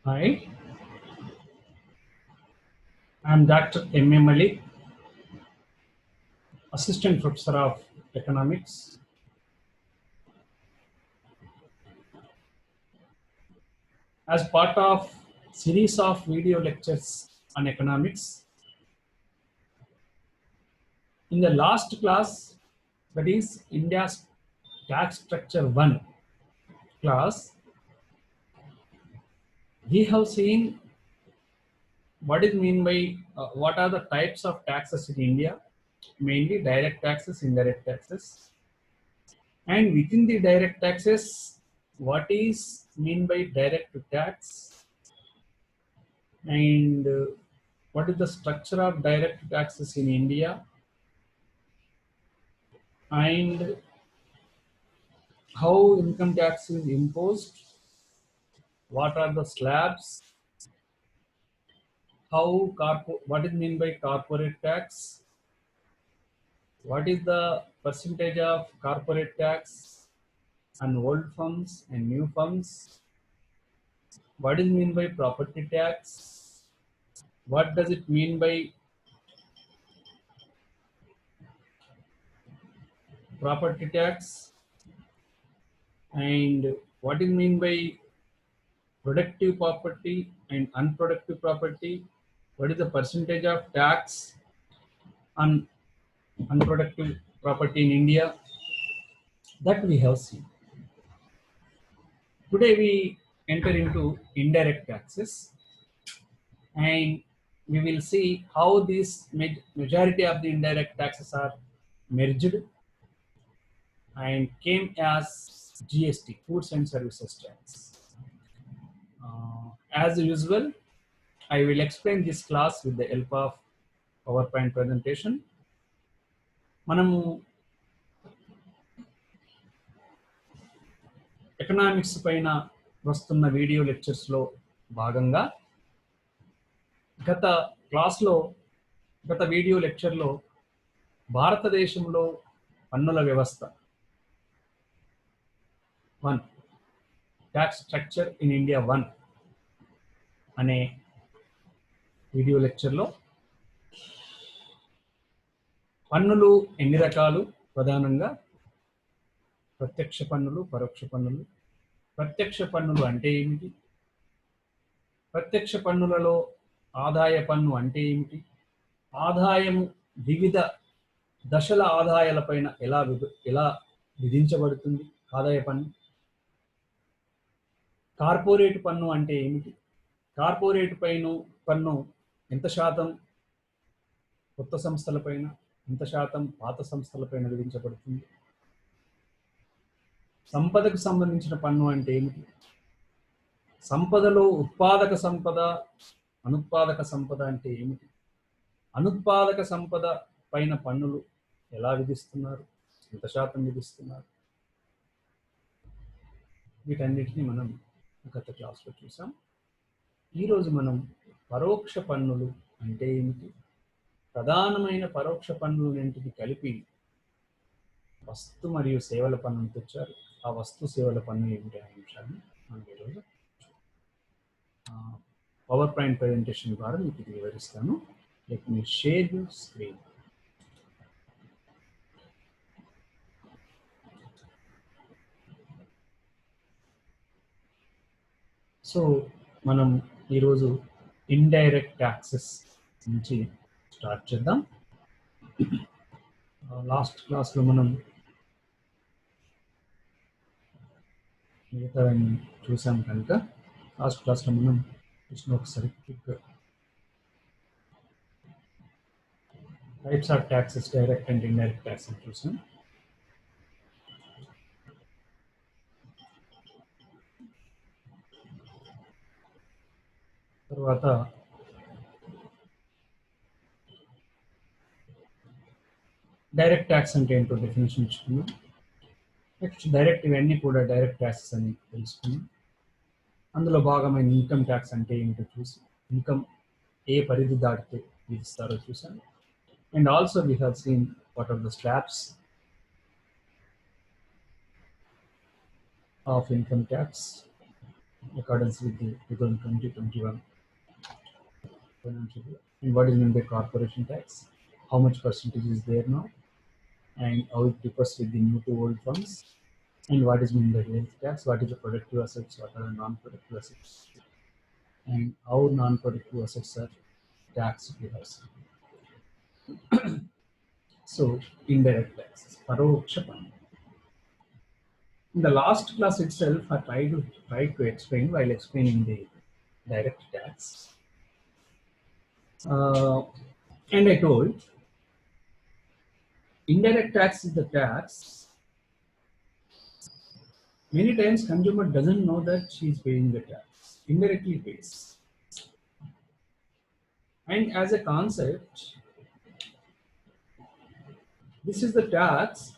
Hi, I'm Dr. M.A. Malik, Assistant Professor of Economics. As part of series of video lectures on economics, in the last class, that is India's tax structure 1 class, we have seen what are the types of taxes in India, mainly direct taxes, indirect taxes, and within the direct taxes, what is mean by direct tax, and what is the structure of direct taxes in India, and how income tax is imposed, what are the slabs, what is mean by corporate tax, what is the percentage of corporate tax on old firms and new firms, what is mean by property tax, what does it mean by property tax, and what is mean by productive property and unproductive property, what is the percentage of tax on unproductive property in India, that we have seen. Today we enter into indirect taxes, and we will see how these majority of the indirect taxes are merged and came as GST, Goods and Services Tax. As usual, I will explain this class with the help of PowerPoint presentation. మనము economics పైన వస్తున్న video లెక్చర్స్లో భాగంగా గత video లెక్చర్లో భారతదేశంలో పన్నుల వ్యవస్థ 1 tax structure in India 1 అనే వీడియో లెక్చర్లో పన్నులు ఎన్ని రకాలు, ప్రధానంగా ప్రత్యక్ష పన్నులు, పరోక్ష పన్నులు. ప్రత్యక్ష పన్నులు అంటే ఏమిటి, ప్రత్యక్ష పన్నులలో ఆదాయ పన్ను అంటే ఏమిటి, ఆదాయము వివిధ దశల ఆదాయాలపైన ఎలా విధించబడుతుంది ఆదాయ పన్ను, కార్పొరేట్ పన్ను అంటే ఏమిటి, కార్పొరేట్ పన్ను ఎంత శాతం కొత్త సంస్థలపైన, ఎంత శాతం పాత సంస్థలపైన విధించబడుతుంది, సంపదకు సంబంధించిన పన్ను అంటే ఏమిటి, సంపదలో ఉత్పాదక సంపద, అనుత్పాదక సంపద అంటే ఏమిటి, అనుత్పాదక సంపద పైన పన్నులు ఎలా విధిస్తున్నారు, ఎంత శాతం విధిస్తున్నారు, వీటన్నిటిని మనం గత క్లాస్లో చూసాం. ఈరోజు మనం పరోక్ష పన్నులు అంటే ఏమిటి, ప్రధానమైన పరోక్ష పన్నులన్నింటినీ కలిపి వస్తు మరియు సేవల పన్నును తెచ్చారు. ఆ వస్తు సేవల పన్ను ఏమిటి అనే అంశాన్ని మనం ఈరోజు పవర్ పాయింట్ ప్రెజెంటేషన్ ద్వారా మీకు ఇది వివరిస్తాను. Let me share your screen. So మనం ఈరోజు ఇండైరెక్ట్ ట్యాక్సెస్ నుంచి స్టార్ట్ చేద్దాం. లాస్ట్ క్లాస్లో మనం మిగతావన్నీ చూసాం కనుక లాస్ట్ క్లాస్లో మనం చూసిన ఒకసారి types of taxes, direct and indirect taxes చూసాం. తర్వాత డైరెక్ట్ ట్యాక్స్ అంటే ఏంటో డెఫినేషన్ ఇచ్చుకున్నాం. నెక్స్ట్ డైరెక్ట్, ఇవన్నీ కూడా డైరెక్ట్ ట్యాక్సెస్ అని తెలుసుకున్నాం. అందులో భాగమైన ఇన్కమ్ ట్యాక్స్ అంటే ఏమిటో చూసి, ఇన్కమ్ ఏ పరిధి దాటితే విధిస్తారో చూసాను. And also we have seen what are the slabs of income tax. in accordance with the 2020-21 financial year. And what is meant by corporation tax? How much percentage is there now? And how it differs with the new to old funds? And what is meant by wealth tax? What is the productive assets? What are the non-productive assets? And how non-productive assets are taxed with us? So, indirect taxes, paroksha pannu. In the last class itself, I tried to explain while explaining the direct tax. And I told indirect tax is the tax. Many times consumer doesn't know that she is paying the tax, indirectly pays. And as a concept, this is the tax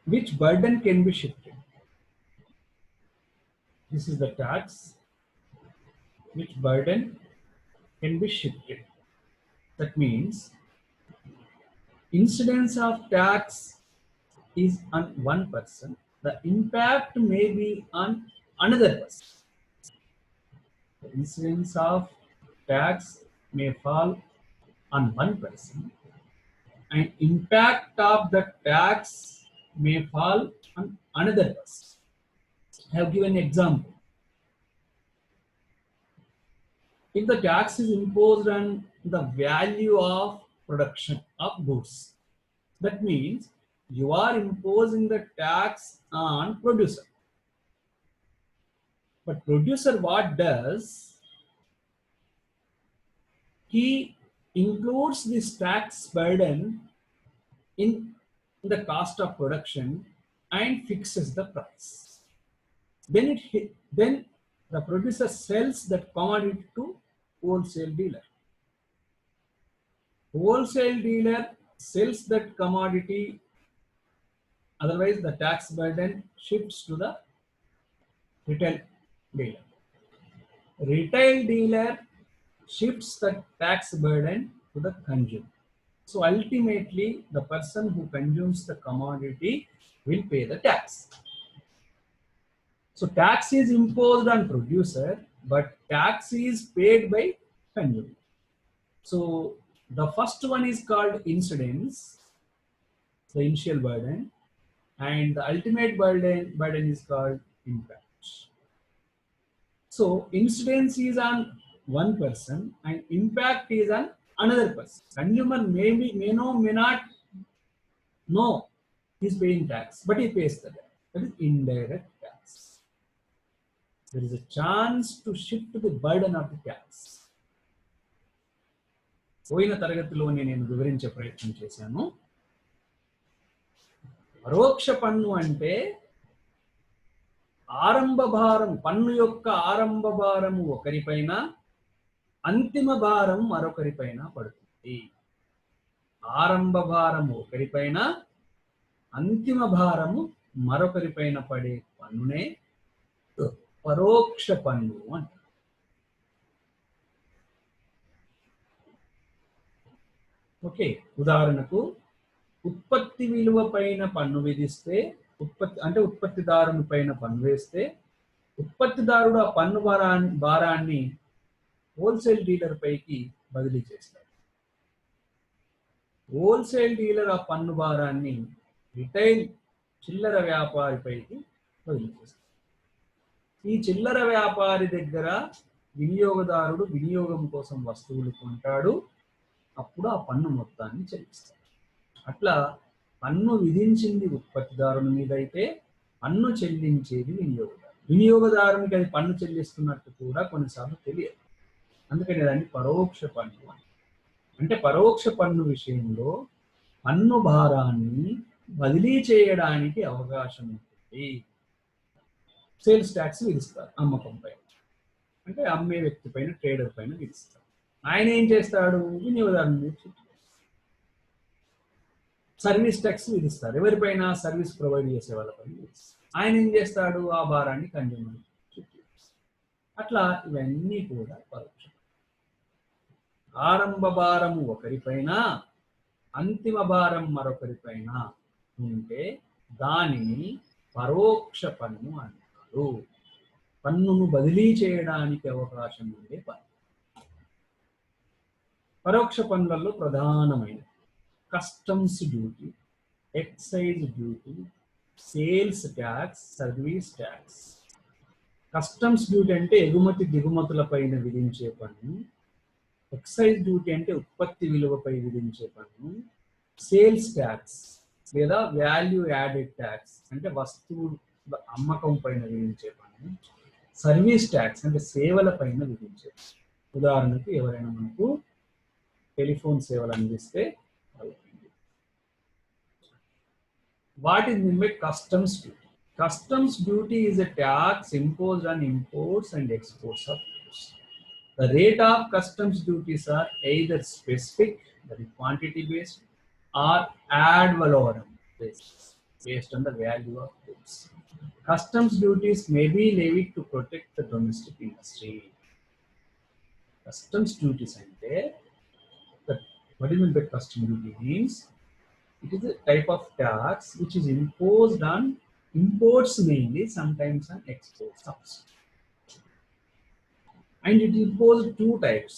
which burden can be shifted. This is the tax which burden can be shifted. That means incidence of tax is on one person, the impact may be on another person. The incidence of tax may fall on one person, and impact of the tax may fall on another person. I have given an example. If the tax is imposed on the value of production of goods, that means you are imposing the tax on producer. But producer what does? He includes this tax burden in the cost of production and fixes the price. Then the producer sells that commodity to wholesale dealer. Wholesale dealer sells that commodity, otherwise the tax burden shifts to the retail dealer. Retail dealer shifts the tax burden to the consumer. So ultimately, the person who consumes the commodity will pay the tax. So tax is imposed on producer, but tax is paid by consumer. So the first one is called incidence, the initial burden, and the ultimate burden is called impact. So incidence is on one person and impact is on another person. Consumer may not know he's paying tax, but he pays the tax. That is indirect tax. There is a chance to shift the burden of the tax. పోయిన తరగతిలోనే నేను వివరించే ప్రయత్నం చేశాను. పరోక్ష పన్ను అంటే ఆరంభ భారం, పన్ను యొక్క ఆరంభ భారము ఒకరిపైన, అంతిమ భారం మరొకరిపైన పడుతుంది. ఆరంభ భారము ఒకరిపైన, అంతిమ భారము మరొకరిపైన పడే పన్నునే పరోక్ష పన్ను అంటారు. ఓకే, ఉదాహరణకు ఉత్పత్తి విలువ పైన పన్ను విధిస్తే, ఉత్పత్తిదారుని పైన పన్ను వేస్తే, ఉత్పత్తిదారుడు ఆ పన్ను భారాన్ని హోల్సేల్ డీలర్ పైకి బదిలీ చేస్తారు. హోల్సేల్ డీలర్ ఆ పన్ను భారాన్ని రిటైల్ చిల్లర వ్యాపారి పైకి బదిలీ చేస్తారు. ఈ చిల్లర వ్యాపారి దగ్గర వినియోగదారుడు వినియోగం కోసం వస్తువులు కొంటాడు, అప్పుడు ఆ పన్ను మొత్తాన్ని చెల్లిస్తాడు. అట్లా పన్ను విధించింది ఉత్పత్తిదారుని మీద అయితే పన్ను చెల్లించేది వినియోగదారు. వినియోగదారునికి అది పన్ను చెల్లిస్తున్నట్టు కూడా కొన్నిసార్లు తెలియదు. అందుకని దాన్ని పరోక్ష పన్ను అంటే పరోక్ష పన్ను విషయంలో పన్ను భారాన్ని బదిలీ చేయడానికి అవకాశం ఉంటుంది. సేల్స్ ట్యాక్స్ విధిస్తారు అమ్మకం పైన, అంటే అమ్మే వ్యక్తి పైన, ట్రేడర్ పైన విధిస్తారు. ఆయన ఏం చేస్తాడు? వినియోగదారుని మీద చుట్టూ. సర్వీస్ ట్యాక్స్ విధిస్తారు, ఎవరిపైన? సర్వీస్ ప్రొవైడ్ చేసే వాళ్ళపైన విధిస్తారు. ఆయన ఏం చేస్తాడు? ఆ భారాన్ని కన్జ్యూమర్ చుట్టూ. అట్లా ఇవన్నీ కూడా పరోక్షం. ఆరంభ భారము ఒకరిపైన, అంతిమ భారం మరొకరిపైన ఉంటే దానిని పరోక్ష పన్ను అంటారు. పన్నును బదిలీ చేయడానికి అవకాశం ఉండే పన్ను. పరోక్ష పన్నులలో ప్రధానమైన customs duty, excise duty, sales tax, service tax. Customs duty అంటే ఎగుమతి దిగుమతులపైన విధించే పన్ను. ఎక్సైజ్ డ్యూటీ అంటే ఉత్పత్తి విలువపై విధించే పన్ను. సేల్స్ ట్యాక్స్ లేదా వాల్యూ యాడెడ్ ట్యాక్స్ అంటే వస్తువు అమ్మకం పైన విధించే పన్ను. సర్వీస్ ట్యాక్స్ అంటే సేవల పైన విధించే. ఉదాహరణకు ఎవరైనా మనకు టెలిఫోన్ సేవలు అందిస్తే what is mean by customs duty? Customs duty is a tax imposed on imports and exports of goods. The rate of customs duties are either specific, that is quantity based, or ad valorem based on the value of goods. Customs duties may be levied to protect the domestic industry. Customs duties ante, what do you mean by customs duty? Means it is a type of tax which is imposed on imports mainly, sometimes on exports also. And it imposed two types,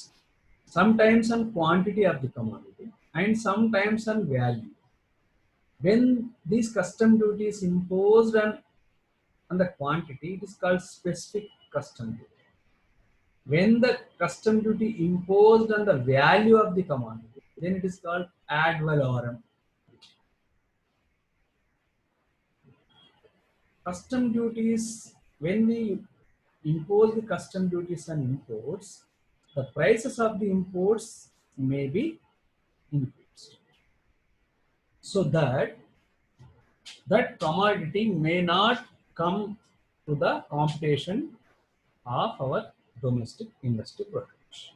sometimes on quantity of the commodity and sometimes on value. When these custom duties imposed on the quantity, it is called specific custom duty. When the custom duty imposed on the value of the commodity, then it is called ad valorem. Custom duties, when we impose the custom duties on imports, the prices of the imports may be increased, so that commodity may not come to the competition of our domestic industry production.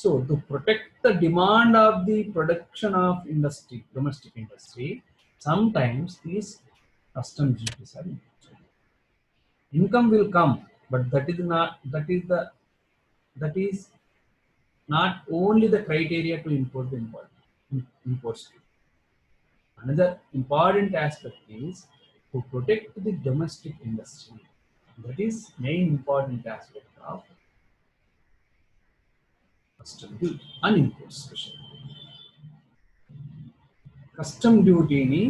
So to protect the demand of the production of domestic industry, sometimes these custom duties are imposed. Income will come, but that is not only the criteria to import the imports. Another important aspect is to protect the domestic industry. That is main important aspect of custom duty on imports especially. Custom duty ni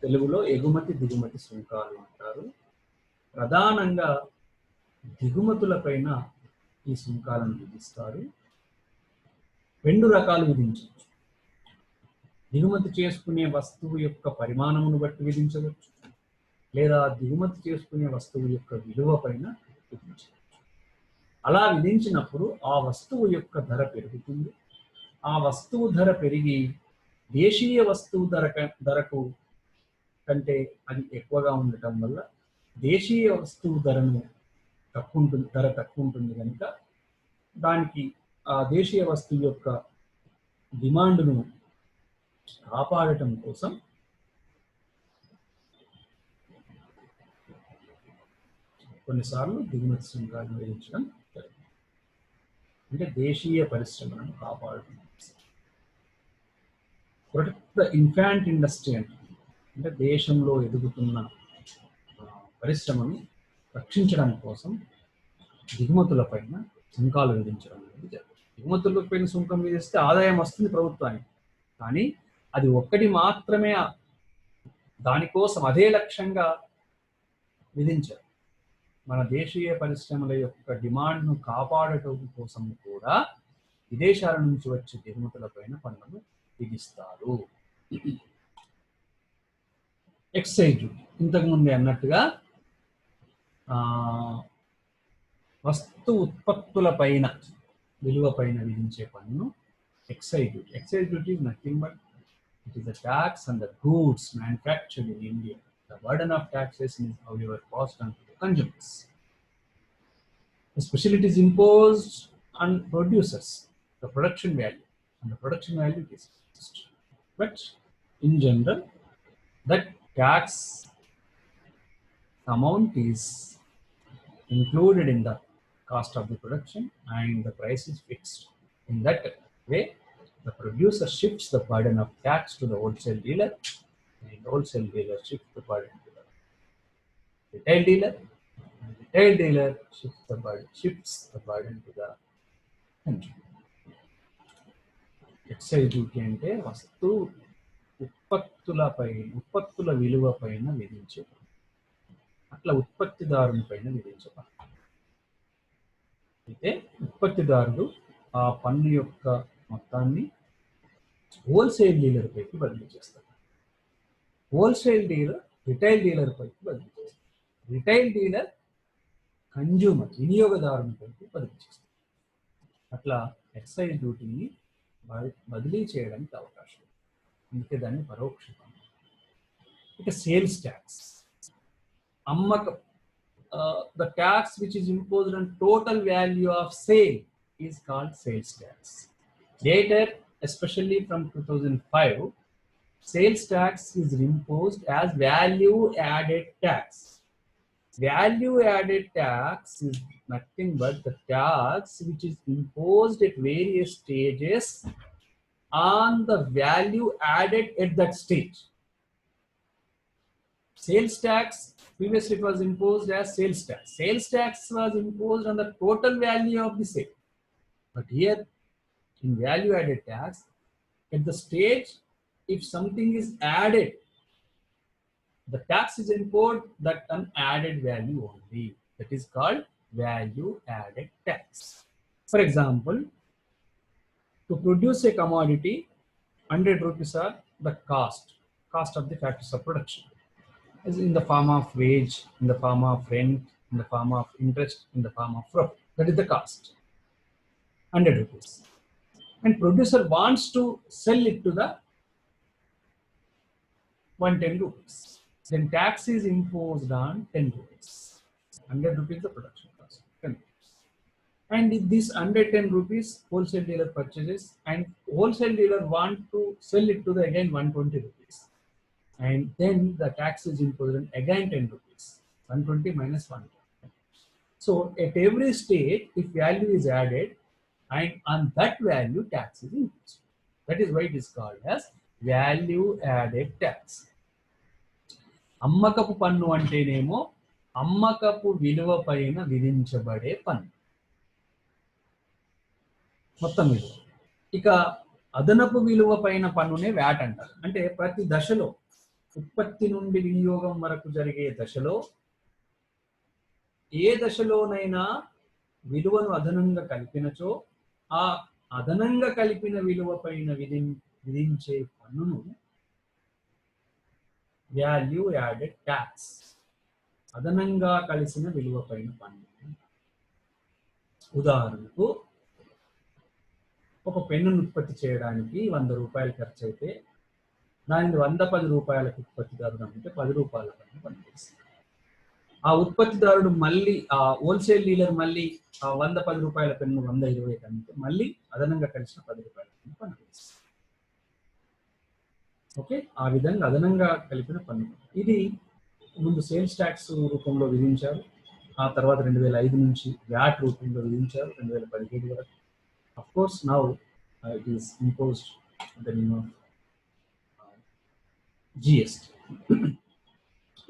తెలుగులో ఎగుమతి దిగుమతి సుంకాలు అంటారు. ప్రధానంగా దిగుమతులపైన ఈ సుంకాలను విధిస్తారు. రెండు రకాలు విధించవచ్చు. దిగుమతి చేసుకునే వస్తువు యొక్క పరిమాణమును బట్టి విధించవచ్చు, లేదా దిగుమతి చేసుకునే వస్తువు యొక్క విలువ పైన విధించవచ్చు. అలా విధించినప్పుడు ఆ వస్తువు యొక్క ధర పెరుగుతుంది. ఆ వస్తువు ధర పెరిగి దేశీయ వస్తువు ధరకు కంటే అది ఎక్కువగా ఉండటం వల్ల దేశీయ వస్తువు ధర తక్కువ ఉంటుంది కనుక దానికి ఆ దేశీయ వస్తువు యొక్క డిమాండ్ను కాపాడటం కోసం కొన్నిసార్లు దిగుమతి సుంకాలను విధించడం జరుగుతుంది. అంటే దేశీయ పరిశ్రమలను కాపాడటం కోసం. ప్రొటెక్ట్ ద ఇన్ఫాంట్ ఇండస్ట్రీ అంటే దేశంలో ఎదుగుతున్న పరిశ్రమను రక్షించడం కోసం దిగుమతులపైన సుంకాలు విధించడం అనేది జరుగుతుంది. దిగుమతులపైన సుంకం విధిస్తే ఆదాయం వస్తుంది ప్రభుత్వానికి, కానీ అది ఒక్కటి మాత్రమే దానికోసం అదే లక్ష్యంగా విధించారు. మన దేశీయ పరిశ్రమల యొక్క డిమాండ్ను కాపాడటం కోసం కూడా విదేశాల నుంచి వచ్చే దిగుమతులపైన పన్నులు విధిస్తారు. ఎక్సైజ్ డ్యూటీ ఇంతకుముందే అన్నట్టుగా వస్తు ఉత్పత్తుల పైన విలువ పైన విధించే పన్ను excise duty. Excise duty is nothing but it is a tax on the goods manufactured in India. The burden of taxation is however passed on to the consumers. Especially it is imposed on producers, the production value, and the production value is fixed. But in general, that tax amount is included in the cost of the production and the price is fixed. In that way, the producer shifts the burden of tax to the wholesale dealer, and the wholesale dealer shifts the burden to the retail dealer, and the retail dealer shifts the burden to the consumer. Excise duty అంటే ఉత్పత్తుల విలువ పైన విధించే అట్లా ఉత్పత్తిదారుని పైన విధించే పన్ను. అయితే ఉత్పత్తిదారుడు ఆ పన్ను యొక్క మొత్తాన్ని హోల్సేల్ డీలర్ పైకి బదిలీ చేస్తారు. హోల్సేల్ డీలర్ రిటైల్ డీలర్ పైకి బదిలీ చేస్తారు. రిటైల్ డీలర్ కన్జ్యూమర్ వినియోగదారుని పైకి బదిలీ చేస్తారు. అట్లా ఎక్సైజ్ డ్యూటీని బదిలీ చేయడానికి అవకాశం, అందుకే దాన్ని పరోక్ష పన్ను. ఇక సేల్స్ ట్యాక్స్, అమ్మకం. The tax which is imposed on total value of sale is called sales tax. Later, especially from 2005, sales tax is imposed as value added tax. Value added tax is nothing but the tax which is imposed at various stages on the value added at that stage. Sales tax, previously it was imposed as sales tax. Sales tax was imposed on the total value of the sale. But here, in value added tax, at the stage, if something is added, the tax is imposed that an added value only. That is called value added tax. For example, to produce a commodity, 100 rupees are the cost of the factors of production. Is in the form of wage, in the form of rent, in the form of interest, in the form of profit. That is the cost, 100 rupees. And producer wants to sell it to the 110 rupees. Then tax is imposed on 10 rupees. 100 rupees the production cost, 10 rupees. And if this 110 rupees wholesale dealer purchases, and wholesale dealer want to sell it to the again 120 rupees. And then the tax is imposed on again 10 rupees, 120 minus 120. So at every stage, if value is added, and on that value tax is imposed. That is why it is called as value added tax. అమ్మకపు పన్ను అంటేనేమో అమ్మకపు విలువ పైన విధించబడే పన్ను, మొత్తం విలువ. ఇక అదనపు విలువ పైన పన్నునే వ్యాట్ అంటారు. అంటే ప్రతి దశలో, ఉత్పత్తి నుండి వినియోగం వరకు జరిగే దశలో, ఏ దశలోనైనా విలువను అదనంగా కలిపినచో ఆ అదనంగా కలిపిన విలువ పైన విధించే పన్నును వాల్యూ యాడెడ్ ట్యాక్స్, అదనంగా కలిసిన విలువ పైన పన్ను. ఉదాహరణకు, ఒక పెన్నును ఉత్పత్తి చేయడానికి 100 రూపాయలు ఖర్చు అయితే దానిని 110 రూపాయలకు ఉత్పత్తిదారుడు అంటే 10 రూపాయల పన్ను పనిచేస్తుంది. ఆ ఉత్పత్తిదారుడు మళ్ళీ ఆ హోల్సేల్ డీలర్ మళ్ళీ ఆ 110 రూపాయల పెన్ను 120 కంటే మళ్ళీ అదనంగా కలిసిన 10 రూపాయల పన్ను పనిచేస్తుంది. ఓకే, ఆ విధంగా అదనంగా కలిపిన పన్ను. ఇది ముందు సేల్స్ ట్యాక్స్ రూపంలో విధించారు, ఆ తర్వాత 2005 నుంచి వ్యాట్ రూపంలో విధించారు 2017 వరకు. Of course, now it is imposed the name of GST.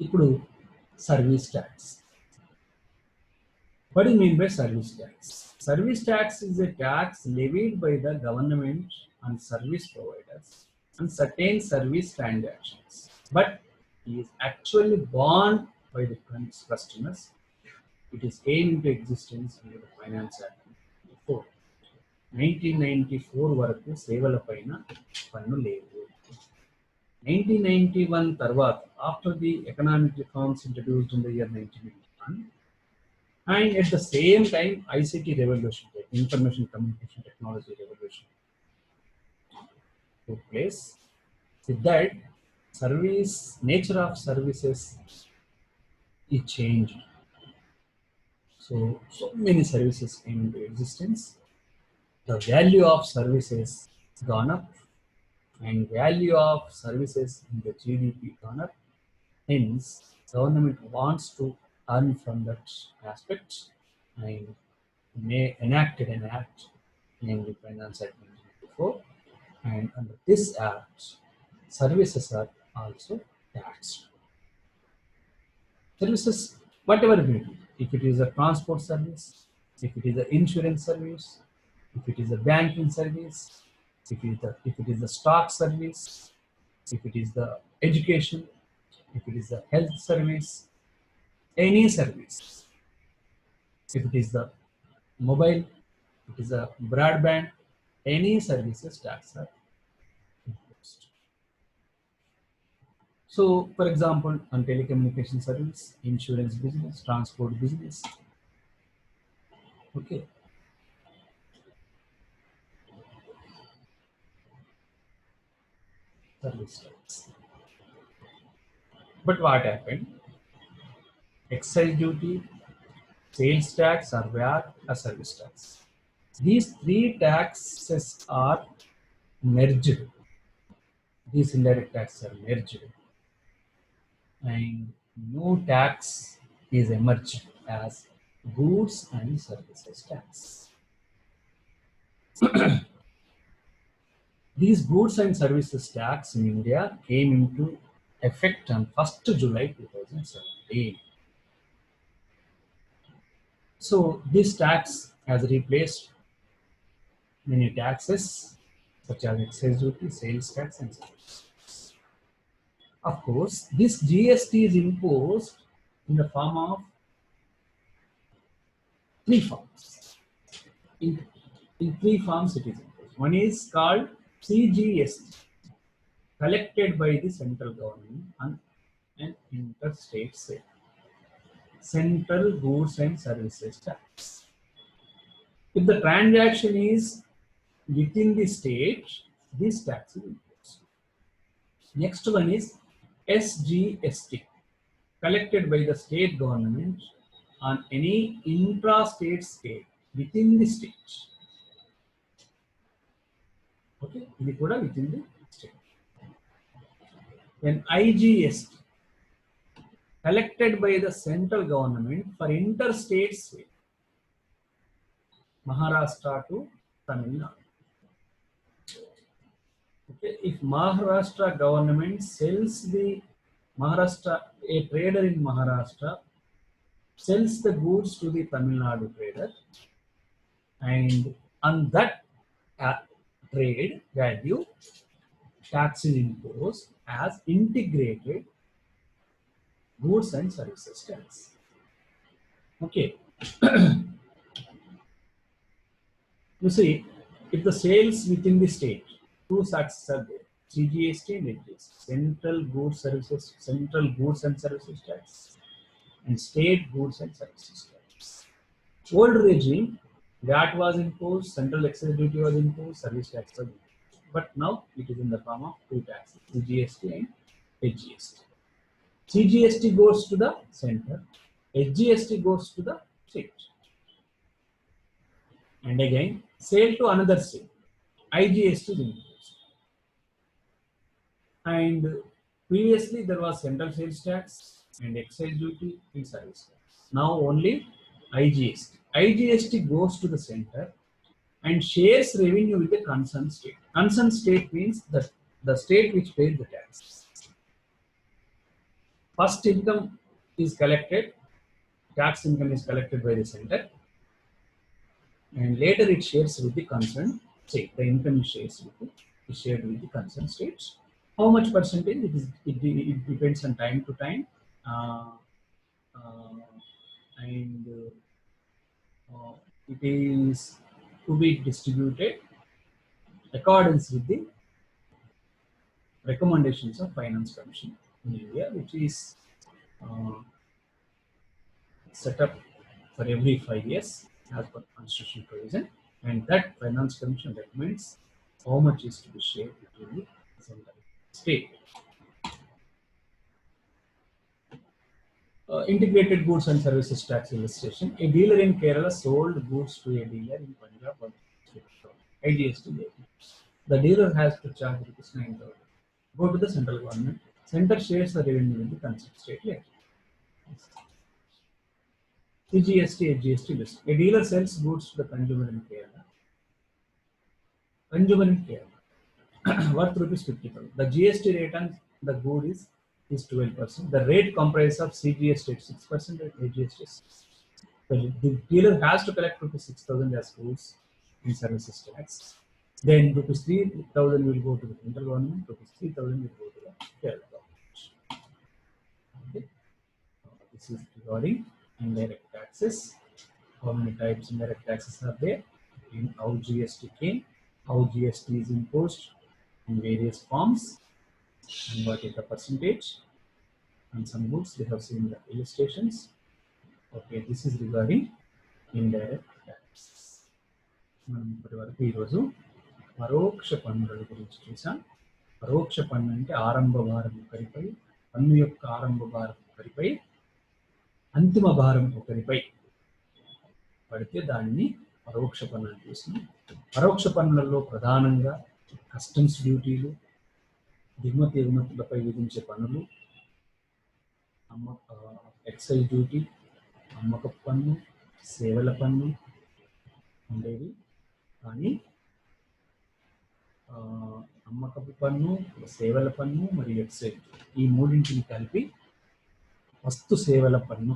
ఇప్పుడు service tax. What do you mean by service tax? Service tax is a tax levied by the government on service providers on certain service transactions, but is actually borne by the customers. It is came into existence under the Finance Act 1994 వరకు సేవల పైన పన్ను లేదు. 1991 తర్వాత, after the economic reforms introduced in the year 1991, and at the same time ICT revolution, information communication technology revolution took place. With that, nature of services is changed. So many services came into existence. The value of services gone up, and value of services in the GDP gone up. Hence, government wants to earn from that aspect and may enacted an act named Finance Act 1994, and under this act, services are also taxed. Services, whatever it may be, if it is a transport service, if it is an insurance service, if it is a banking service, if it is a stock service, if it is the education, if it is a health service, any service, if it is the mobile, if it is a broadband, any services tax are imposed. So, for example, on telecommunication service, insurance business, transport business, okay, service tax. But what happened? Excise duty, sales tax, or VAT, or service tax. These three taxes are merged. These indirect taxes are merged, and no tax is emerged as goods and services tax. These goods and services tax in India came into effect on 1st July 2017. So this tax has replaced many taxes such as excise duty, sales tax, and service. Of course, this GST is imposed in the form of three forms. In three forms it is imposed. One is called CGST, collected by the central government on an interstate sale. Central Goods and Services Tax. If the transaction is within the state, this tax is imposed. Next one is SGST, collected by the state government on any intra-state sale within the state. Okay, ఇది కూడా within the state. Then IGST, collected by the central government for interstate sale, Maharashtra to Tamil Nadu. Okay, if Maharashtra government sells the a trader in Maharashtra sells the goods to the Tamil Nadu trader, and on that trade value, tax is imposed as integrated goods and services tax. Okay. You see, if the sales within the state, two taxes are there, CGST and SGST, Central Goods and Services Tax, and State Goods and Services Tax. Old regime, VAT was imposed, central excise duty was imposed, service tax was imposed. But now it is in the form of two taxes, CGST and SGST. CGST goes to the center, SGST goes to the state. And again, sale to another state, IGST is imposed. And previously there was central sales tax and excise duty and service tax. Now only IGST. IGST goes to the center and shares revenue with the concerned state. Concerned state means the state which paid the tax. First income is collected, tax income is collected by the center, and later it shares with the concerned state. The income is shared with the concerned states. How much percentage? It depends on time to time, and it is to be distributed accordance with the recommendations of Finance Commission in India, which is set up for every 5 years as per constitutional provision, and that Finance Commission recommends how much is to be shared between the center and state. Integrated goods and services tax illustration. A dealer in Kerala sold goods to a dealer in Punjab on IGST. The dealer has to charge ₹9,000. Go to the central government. Center shares the revenue in the concerned state later. CGST, SGST list. A dealer sells goods to the consumer in Kerala. Worth ₹50,000. The GST rate on the good is 12%. The rate comprises of CGST at 6% and SGST 6%. The dealer has to collect rupees 6,000 as goods in services tax. Then rupees 3,000 will go to the central government, rupees 3,000 will go to the Kerala government. Okay. This is regarding indirect taxes. How many types indirect taxes are there? In how GST came, how GST is imposed in various forms, and what is the percentage. And some goods they have seen the illustrations. Okay, this is regarding indirect tax. మనం ఇప్పటి వరకు ఈరోజు పరోక్ష పన్నుల గురించి చూసాం. పరోక్ష పన్ను అంటే ఆరంభ భారం ఒకరిపై, పన్ను యొక్క ఆరంభ భారం ఒకరిపై, అంతిమ భారం ఒకరిపై పడితే దానిని పరోక్ష పన్ను అని చూస్తున్నాం. పరోక్ష పన్నులలో ప్రధానంగా కస్టమ్స్ డ్యూటీలు, దిగుమతి ఎగుమతులపై విధించే పన్నులు, ఎక్సైజ్ డ్యూటీ, అమ్మకపు పన్ను, సేవల పన్ను ఉండేవి. కానీ అమ్మకపు పన్ను, సేవల పన్ను మరియు ఎక్సైజ్ ఈ మూడింటిని కలిపి వస్తు సేవల పన్ను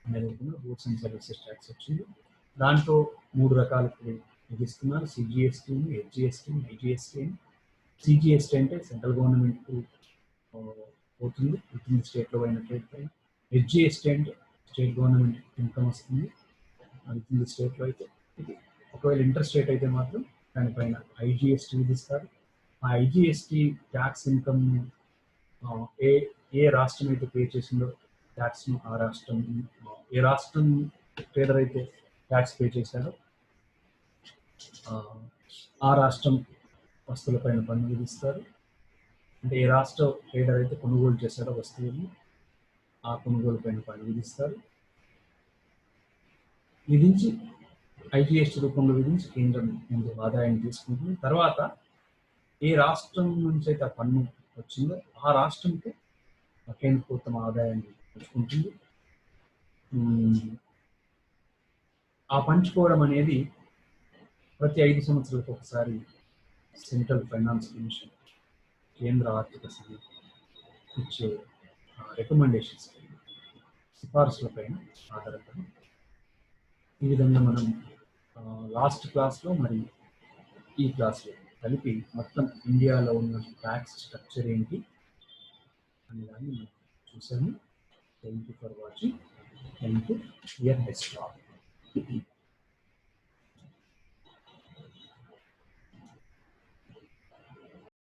అనేది గూడ్స్ అండ్ సర్వీసెస్ ట్యాక్స్ వచ్చింది. దాంట్లో 3 రకాలు విధిస్తున్నారు: సిజిఎస్టీ, హెచ్జిఎస్టీ, ఐజిఎస్టీ. సిజిఎస్టీ అంటే సెంట్రల్ గవర్నమెంట్ పోతుంది, విత్ ఇన్ స్టేట్లో అయిన ట్రేడ్ పైన. హెచ్జిఎస్టీ అంటే స్టేట్ గవర్నమెంట్ ఇన్కమ్ వస్తుంది విత్ ఇన్ స్టేట్లో అయితే. ఇది ఒకవేళ ఇంటర్ స్టేట్ అయితే మాత్రం దానిపైన ఐజిఎస్టీ విధిస్తారు. ఆ ఐజిఎస్టీ ట్యాక్స్ ఇన్కమ్ ఏ రాష్ట్రం అయితే పే చేసిందో ట్యాక్స్ను ఆ రాష్ట్రం, ఏ రాష్ట్రం ట్రేడర్ అయితే ట్యాక్స్ పే చేశారో ఆ రాష్ట్రం వస్తువులపైన పన్ను విధిస్తారు. అంటే ఏ రాష్ట్ర ట్రేడర్ అయితే కొనుగోలు చేశారో వస్తువులు ఆ కొనుగోలు పైన పన్ను విధిస్తారు. విధించి ఐజిఎస్టీ రూపంలో విధించి కేంద్రం ముందు ఆదాయాన్ని తీసుకుంటుంది. తర్వాత ఏ రాష్ట్రం నుంచి అయితే ఆ పన్ను వచ్చిందో ఆ రాష్ట్రంకి కేంద్ర ప్రభుత్వం ఆదాయాన్ని పంచుకుంటుంది. ఆ పంచుకోవడం అనేది ప్రతి 5 సంవత్సరాలకు ఒకసారి సెంట్రల్ ఫైనాన్స్ కమిషన్, కేంద్ర ఆర్థిక సమితి ఇచ్చే రికమెండేషన్స్, సిఫార్సుల పైన ఆధారపడి. ఈ విధంగా మనం లాస్ట్ క్లాస్లో మరి ఈ క్లాస్లో కలిపి మొత్తం ఇండియాలో ఉన్న ట్యాక్స్ స్ట్రక్చర్ ఏంటి అనే దాన్ని మనం చూసాము. Thank you for watching. Thank you. Here next class.